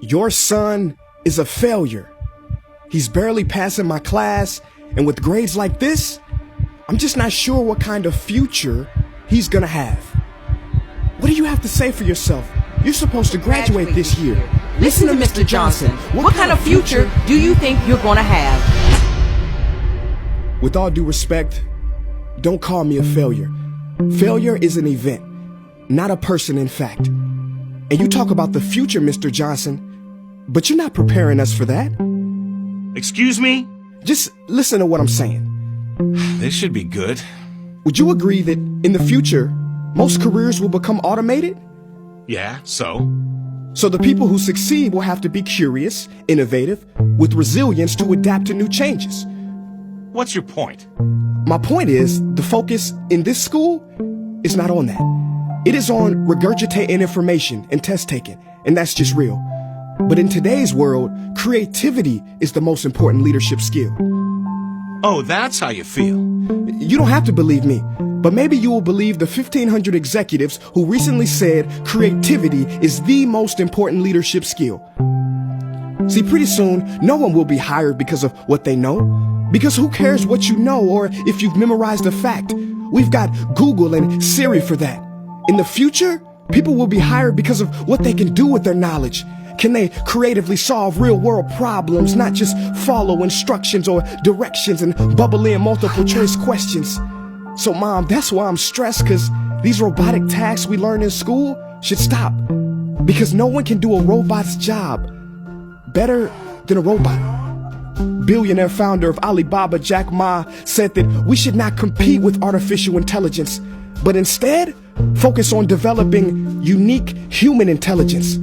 Your son is a failure. He's barely passing my class, and with grades like this, I'm just not sure what kind of future he's gonna have. What do you have to say for yourself? You're supposed to graduate this year. Listen to Mr. Johnson. What kind of future do you think you're gonna have? With all due respect, don't call me a failure. Failure is an event, not a person, in fact. And you talk about the future, Mr. Johnson, but you're not preparing us for that. Excuse me? Just listen to what I'm saying. This should be good. Would you agree that in the future, most careers will become automated? Yeah, so? So the people who succeed will have to be curious, innovative, with resilience to adapt to new changes. What's your point? My point is, the focus in this school is not on that. It is on regurgitating information and test taking, and that's just real. But in today's world, creativity is the most important leadership skill. Oh, that's how you feel. You don't have to believe me, but maybe you will believe the 1,500 executives who recently said creativity is the most important leadership skill. See, pretty soon, no one will be hired because of what they know. Because who cares what you know or if you've memorized a fact? We've got Google and Siri for that. In the future, people will be hired because of what they can do with their knowledge. Can they creatively solve real-world problems, not just follow instructions or directions and bubble in multiple choice questions? So, Mom, that's why I'm stressed, because these robotic tasks we learn in school should stop. Because no one can do a robot's job better than a robot. Billionaire founder of Alibaba, Jack Ma, said that we should not compete with artificial intelligence, but instead focus on developing unique human intelligence.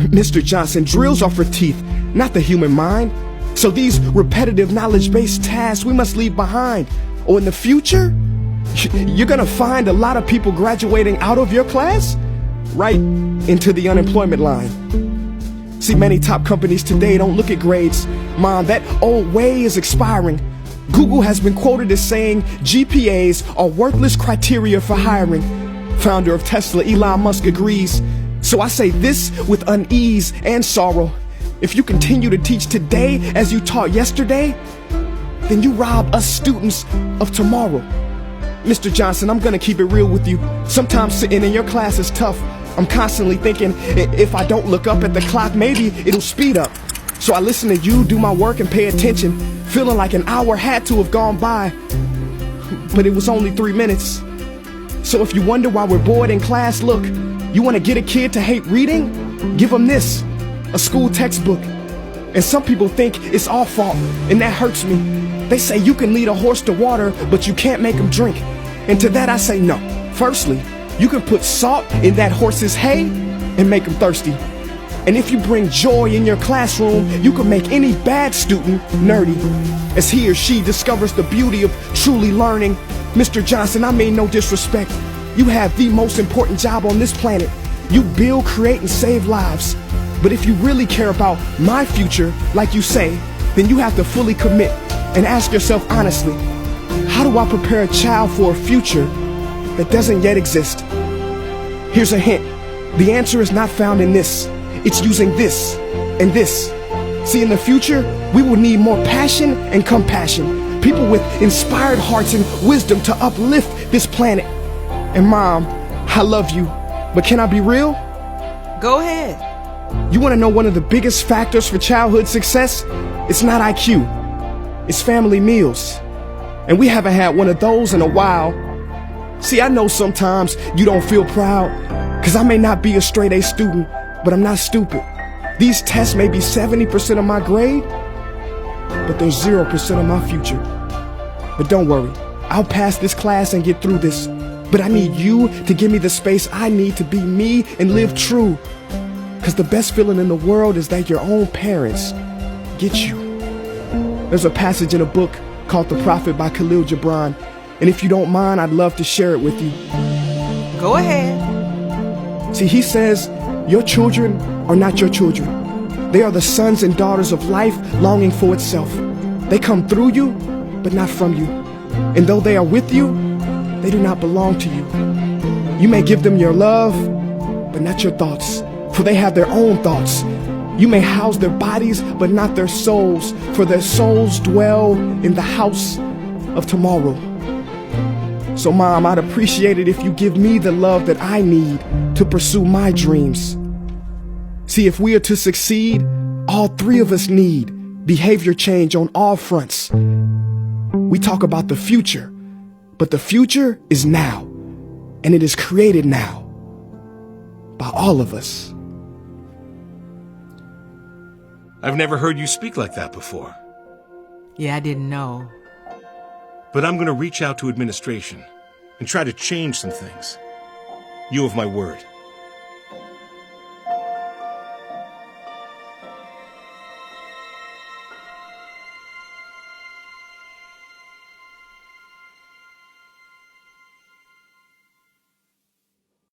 Mr. Johnson, drills are for teeth, not the human mind. So these repetitive knowledge-based tasks we must leave behind. Or in the future, you're gonna find a lot of people graduating out of your class right into the unemployment line. See, many top companies today don't look at grades. Mom, that old way is expiring. Google has been quoted as saying GPAs are worthless criteria for hiring. Founder of Tesla, Elon Musk, agrees. So I say this with unease and sorrow. If you continue to teach today as you taught yesterday, then you rob us students of tomorrow. Mr. Johnson, I'm gonna keep it real with you. Sometimes sitting in your class is tough. I'm constantly thinking, if I don't look up at the clock, maybe it'll speed up. So I listen to you do my work and pay attention, feeling like an hour had to have gone by. But it was only 3 minutes. So if you wonder why we're bored in class, look, you want to get a kid to hate reading? Give them this, a school textbook. And some people think it's our fault, and that hurts me. They say you can lead a horse to water, but you can't make him drink. And to that I say no. Firstly, you can put salt in that horse's hay and make him thirsty. And if you bring joy in your classroom, you can make any bad student nerdy. As he or she discovers the beauty of truly learning. Mr. Johnson, I mean no disrespect. You have the most important job on this planet. You build, create, and save lives. But if you really care about my future, like you say, then you have to fully commit and ask yourself honestly, how do I prepare a child for a future that doesn't yet exist? Here's a hint. The answer is not found in this. It's using this and this. See, in the future, we will need more passion and compassion. People with inspired hearts and wisdom to uplift this planet. And Mom, I love you, but can I be real? Go ahead. You want to know one of the biggest factors for childhood success? It's not IQ. It's family meals. And we haven't had one of those in a while. See, I know sometimes you don't feel proud, because I may not be a straight A student, but I'm not stupid. These tests may be 70% of my grade, but they're 0% of my future. But don't worry, I'll pass this class and get through this. But I need you to give me the space I need to be me and live true. Because the best feeling in the world is that your own parents get you. There's a passage in a book called The Prophet by Khalil Gibran. And if you don't mind, I'd love to share it with you. Go ahead. See, he says, your children are not your children. They are the sons and daughters of life longing for itself. They come through you, but not from you. And though they are with you, they do not belong to you. You may give them your love, but not your thoughts, for they have their own thoughts. You may house their bodies, but not their souls, for their souls dwell in the house of tomorrow. So, Mom, I'd appreciate it if you give me the love that I need to pursue my dreams. See, if we are to succeed, all three of us need behavior change on all fronts. We talk about the future, but the future is now, and it is created now by all of us. I've never heard you speak like that before. Yeah, I didn't know. But I'm going to reach out to administration and try to change some things. You have my word.